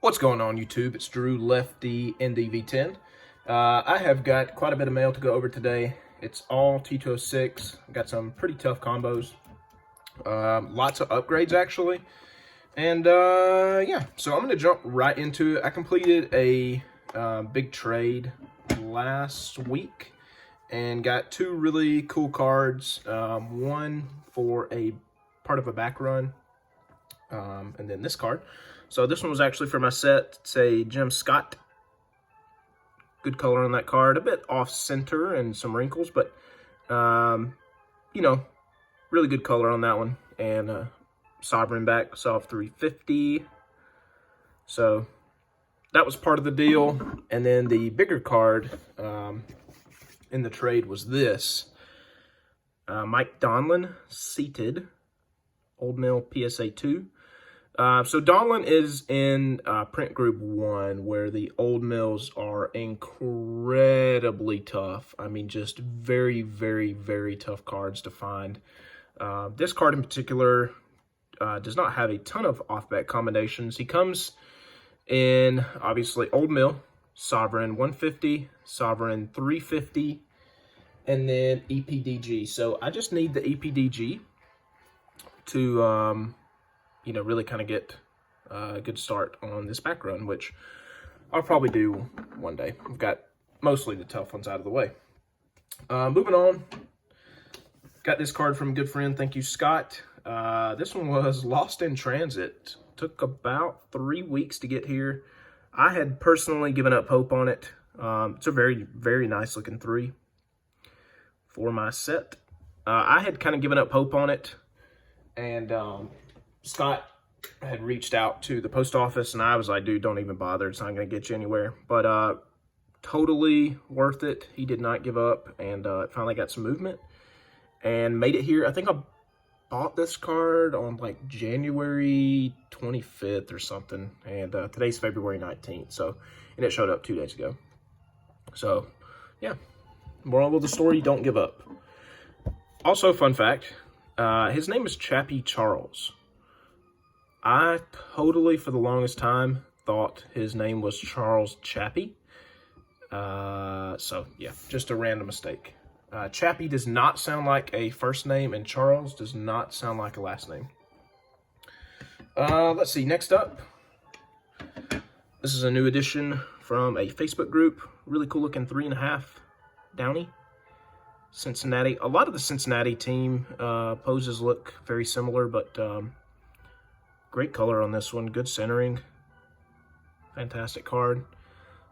What's going on, YouTube? It's Drew Lefty NDV10. I have got quite a bit of mail to go over today. It's all T206. Got some pretty tough combos. Lots of upgrades, actually. And yeah, so I'm going to jump right into it. I completed a big trade last week and got two really cool cards. One for a part of a back run, and then this card. So this one was actually for my set. It's a Jim Scott. Good color on that card. A bit off center and some wrinkles, but you know, really good color on that one. And Sovereign back, soft 350. So that was part of the deal. And then the bigger card in the trade was this. Mike Donlin, seated. Old Mill PSA 2. So Donlin is in print group 1, where the old mills are incredibly tough. I mean, just very, very, very tough cards to find. This card in particular does not have a ton of off-back combinations. He comes in, obviously, old mill, Sovereign 150, Sovereign 350, and then EPDG. So I just need the EPDG to you know, really kind of get a good start on this back run, which I'll probably do one day. I've got mostly the tough ones out of the way. Moving on, got this card from a good friend. Thank you, Scott. This one was lost in transit. Took about 3 weeks to get here. I had personally given up hope on it. It's a very, very nice looking 3 for my set. I had kind of given up hope on it, and Scott had reached out to the post office, and I was like, dude, don't even bother. It's not going to get you anywhere. But totally worth it. He did not give up, and it finally got some movement and made it here. I think I bought this card on like January 25th or something, and today's February 19th. So, and it showed up 2 days ago. So, yeah. Moral of the story, don't give up. Also, fun fact, his name is Chappie Charles. I totally, for the longest time, thought his name was Charles Chappie. So, yeah, just a random mistake. Chappie does not sound like a first name, and Charles does not sound like a last name. Let's see, next up. This is a new addition from a Facebook group. Really cool looking 3.5 Downey. Cincinnati. A lot of the Cincinnati team poses look very similar, but great color on this one. Good centering. Fantastic card.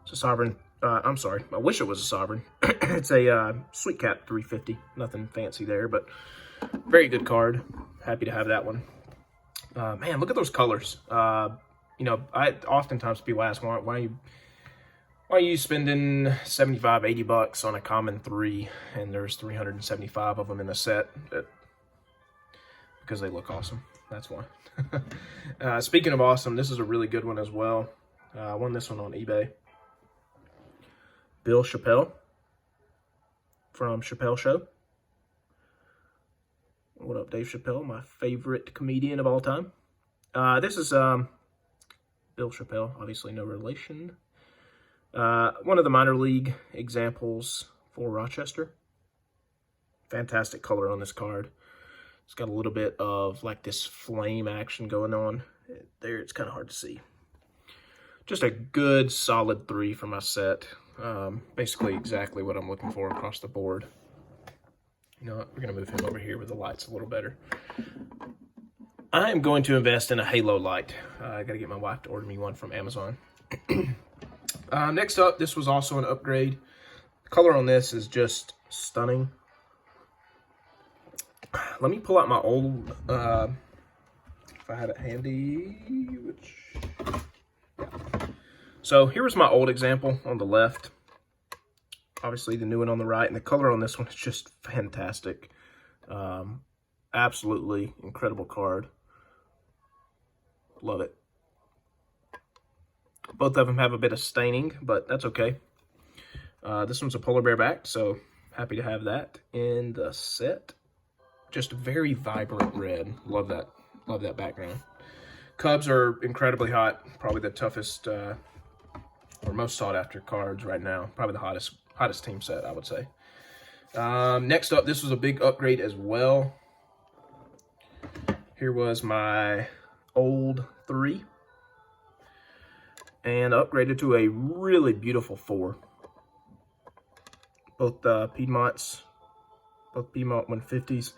It's a Sovereign. I'm sorry. I wish it was a Sovereign. It's a Sweet Cap 350. Nothing fancy there, but very good card. Happy to have that one. Man, look at those colors. You know, oftentimes people ask, why are you spending 75, 80 bucks on a common 3, and there's 375 of them in the set? Because they look awesome. That's why. Speaking of awesome, this is a really good one as well. I won this one on eBay. Bill Chappelle from Chappelle Show. What up, Dave Chappelle, my favorite comedian of all time. This is Bill Chappelle, obviously no relation. One of the minor league examples for Rochester. Fantastic color on this card. It's got a little bit of like this flame action going on. There, it's kind of hard to see. Just a good solid 3 for my set. Basically exactly what I'm looking for across the board. You know what? We're going to move him over here where the light's a little better. I am going to invest in a halo light. I got to get my wife to order me one from Amazon. Next up, this was also an upgrade. The color on this is just stunning. Let me pull out my old, if I had it handy, which, yeah. So here was my old example on the left. Obviously the new one on the right, and the color on this one is just fantastic. Absolutely incredible card. Love it. Both of them have a bit of staining, but that's okay. This one's a polar bear back, so happy to have that in the set. Just very vibrant red. Love that background. Cubs are incredibly hot. Probably the toughest or most sought after cards right now. Probably the hottest team set, I would say. Next up, this was a big upgrade as well. Here was my old 3. And upgraded to a really beautiful 4. Both Piedmont 150s.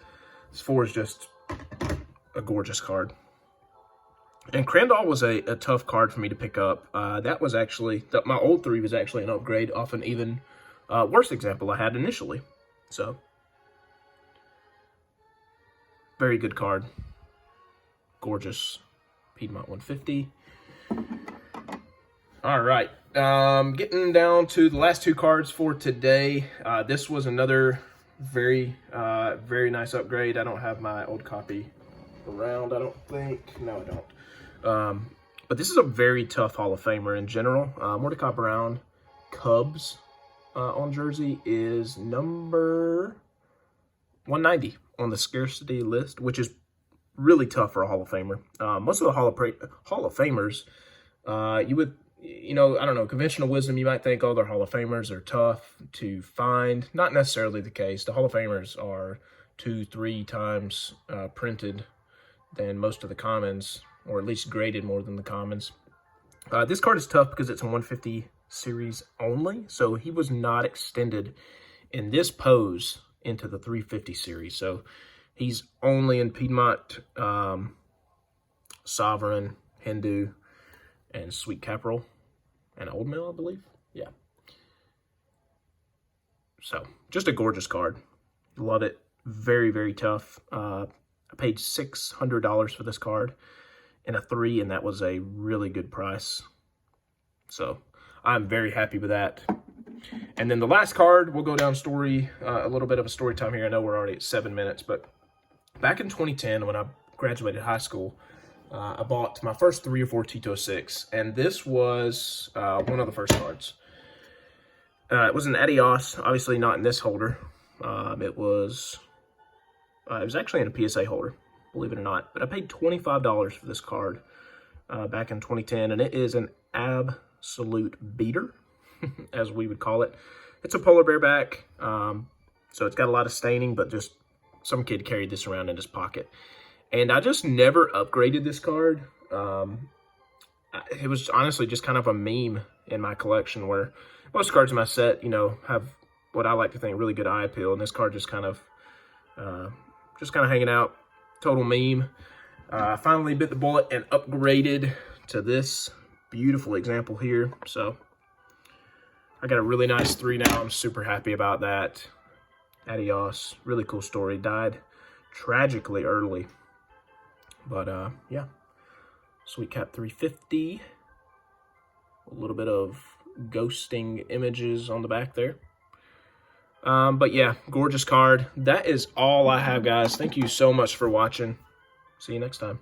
This 4 is just a gorgeous card. And Crandall was a tough card for me to pick up. That was actually, my old 3 was actually an upgrade off an even worse example I had initially. So, very good card. Gorgeous Piedmont 150. All right, getting down to the last 2 cards for today. This was another very nice upgrade. I don't have my old copy around, I don't think. No, I don't. But this is a very tough Hall of Famer in general. Mordecai Brown, Cubs on jersey is number 190 on the scarcity list, which is really tough for a Hall of Famer. Most of the Hall of Famers, you would, I don't know, conventional wisdom, you might think, oh, they're Hall of Famers, they're tough to find. Not necessarily the case. The Hall of Famers are 2-3 times printed than most of the commons, or at least graded more than the commons. This card is tough because it's a 150 series only, so he was not extended in this pose into the 350 series. So he's only in Piedmont, Sovereign, Hindu, and Sweet Caporal, and Old Mill, I believe. Yeah. So, just a gorgeous card. Love it. Very, very tough. I paid $600 for this card in a 3, and that was a really good price. So, I'm very happy with that. And then the last card, we'll go down story, a little bit of a story time here. I know we're already at 7 minutes, but back in 2010, when I graduated high school, I bought my first 3 or 4 T206, and this was one of the first cards. It was an Adios, obviously not in this holder. It was actually in a PSA holder, believe it or not. But I paid $25 for this card back in 2010, and it is an absolute beater, as we would call it. It's a polar bear back, so it's got a lot of staining, but just some kid carried this around in his pocket. And I just never upgraded this card. It was honestly just kind of a meme in my collection, where most cards in my set, have what I like to think really good eye appeal, and this card just kind of hanging out, total meme. I finally bit the bullet and upgraded to this beautiful example here. So I got a really nice 3 now. I'm super happy about that. Adios, really cool story. Died tragically early. But, yeah, Sweet Cap 350, a little bit of ghosting images on the back there. But, yeah, gorgeous card. That is all I have, guys. Thank you so much for watching. See you next time.